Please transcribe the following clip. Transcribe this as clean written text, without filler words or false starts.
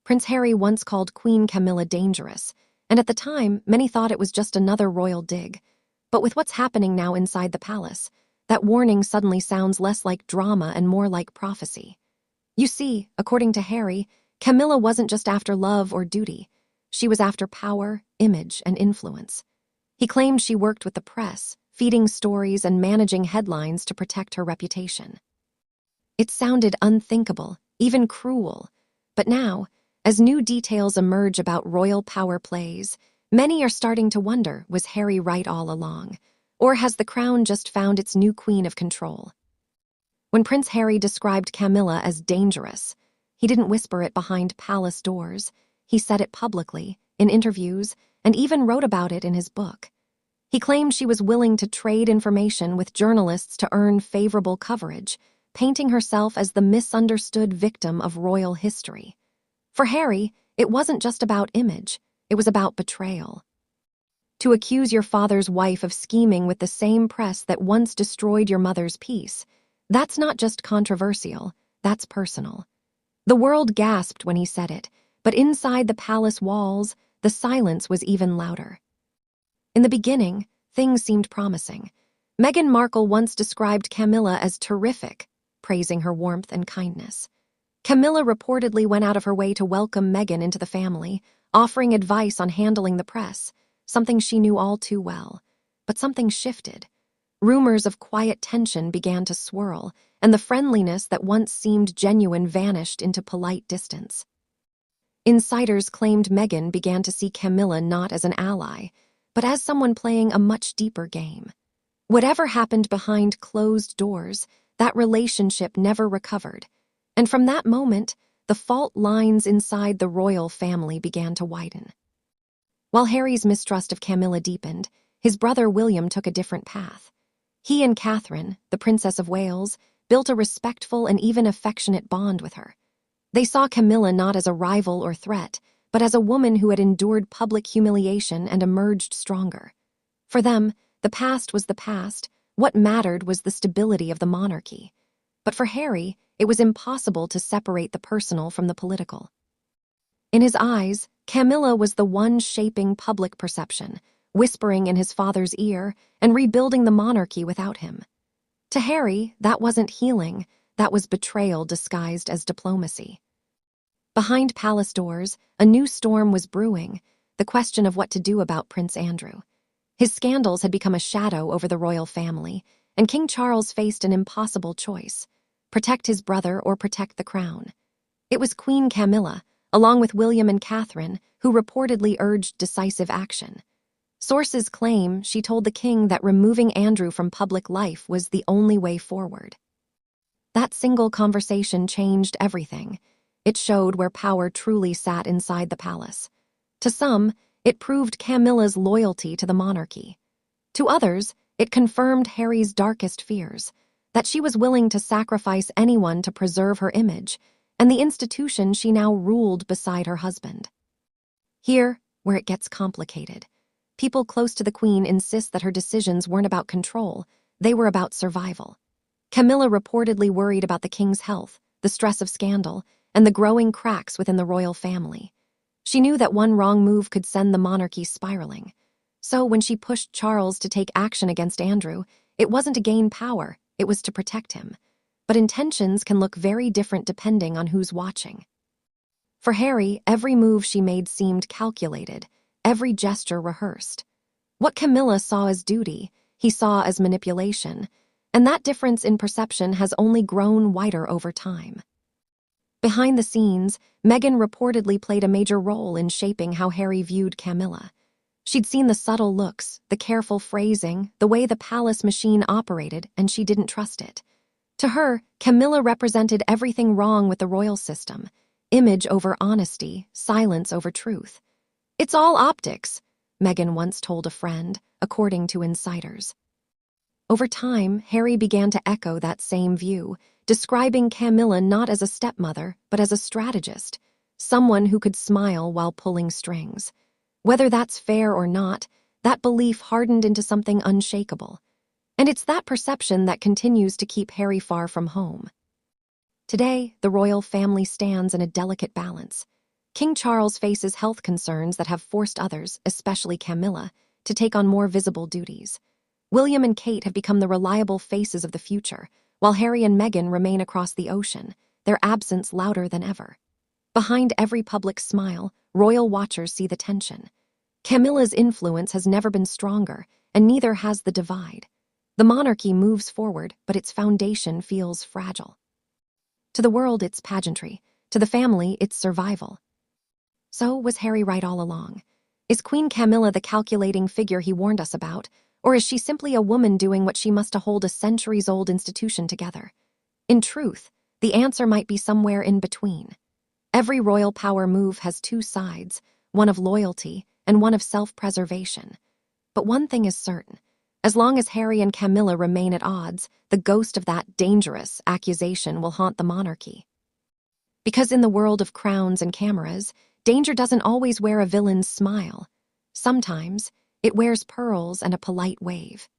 Prince Harry once called Queen Camilla dangerous, and at the time, many thought it was just another royal dig. But with what's happening now inside the palace, that warning suddenly sounds less like drama and more like prophecy. You see, according to Harry, Camilla wasn't just after love or duty. She was after power, image, and influence. He claimed she worked with the press, feeding stories and managing headlines to protect her reputation. It sounded unthinkable, even cruel. But now, as new details emerge about royal power plays, many are starting to wonder, was Harry right all along? Or has the crown just found its new queen of control? When Prince Harry described Camilla as dangerous, he didn't whisper it behind palace doors. He said it publicly, in interviews, and even wrote about it in his book. He claimed she was willing to trade information with journalists to earn favorable coverage, painting herself as the misunderstood victim of royal history. For Harry, it wasn't just about image, it was about betrayal. To accuse your father's wife of scheming with the same press that once destroyed your mother's peace, that's not just controversial, that's personal. The world gasped when he said it, but inside the palace walls, the silence was even louder. In the beginning, things seemed promising. Meghan Markle once described Camilla as terrific, praising her warmth and kindness. Camilla reportedly went out of her way to welcome Meghan into the family, offering advice on handling the press, something she knew all too well. But something shifted. Rumors of quiet tension began to swirl, and the friendliness that once seemed genuine vanished into polite distance. Insiders claimed Meghan began to see Camilla not as an ally, but as someone playing a much deeper game. Whatever happened behind closed doors, that relationship never recovered. And from that moment, the fault lines inside the royal family began to widen. While Harry's mistrust of Camilla deepened, his brother William took a different path. He and Catherine, the Princess of Wales, built a respectful and even affectionate bond with her. They saw Camilla not as a rival or threat, but as a woman who had endured public humiliation and emerged stronger. For them, the past was the past. What mattered was the stability of the monarchy. But for Harry, it was impossible to separate the personal from the political. In his eyes, Camilla was the one shaping public perception, whispering in his father's ear, and rebuilding the monarchy without him. To Harry, that wasn't healing, that was betrayal disguised as diplomacy. Behind palace doors, a new storm was brewing, the question of what to do about Prince Andrew. His scandals had become a shadow over the royal family, and King Charles faced an impossible choice: protect his brother or protect the crown. It was Queen Camilla, along with William and Catherine, who reportedly urged decisive action. Sources claim she told the king that removing Andrew from public life was the only way forward. That single conversation changed everything. It showed where power truly sat inside the palace. To some, it proved Camilla's loyalty to the monarchy. To others, it confirmed Harry's darkest fears, that she was willing to sacrifice anyone to preserve her image and the institution she now ruled beside her husband. Here, where it gets complicated, people close to the Queen insist that her decisions weren't about control, they were about survival. Camilla reportedly worried about the king's health, the stress of scandal, and the growing cracks within the royal family. She knew that one wrong move could send the monarchy spiraling. So when she pushed Charles to take action against Andrew, it wasn't to gain power, it was to protect him. But intentions can look very different depending on who's watching. For Harry, every move she made seemed calculated, every gesture rehearsed. What Camilla saw as duty, he saw as manipulation, and that difference in perception has only grown wider over time. Behind the scenes, Meghan reportedly played a major role in shaping how Harry viewed Camilla. She'd seen the subtle looks, the careful phrasing, the way the palace machine operated, and she didn't trust it. To her, Camilla represented everything wrong with the royal system: image over honesty, silence over truth. "It's all optics," Meghan once told a friend, according to insiders. Over time, Harry began to echo that same view, describing Camilla not as a stepmother, but as a strategist, someone who could smile while pulling strings. Whether that's fair or not, that belief hardened into something unshakable. And it's that perception that continues to keep Harry far from home. Today, the royal family stands in a delicate balance. King Charles faces health concerns that have forced others, especially Camilla, to take on more visible duties. William and Kate have become the reliable faces of the future, while Harry and Meghan remain across the ocean, their absence louder than ever. Behind every public smile, royal watchers see the tension. Camilla's influence has never been stronger, and neither has the divide. The monarchy moves forward, but its foundation feels fragile. To the world, it's pageantry. To the family, it's survival. So, was Harry right all along? Is Queen Camilla the calculating figure he warned us about, or is she simply a woman doing what she must to hold a centuries-old institution together? In truth, the answer might be somewhere in between. Every royal power move has two sides, one of loyalty and one of self-preservation. But one thing is certain. As long as Harry and Camilla remain at odds, the ghost of that dangerous accusation will haunt the monarchy. Because in the world of crowns and cameras, danger doesn't always wear a villain's smile. Sometimes, it wears pearls and a polite wave.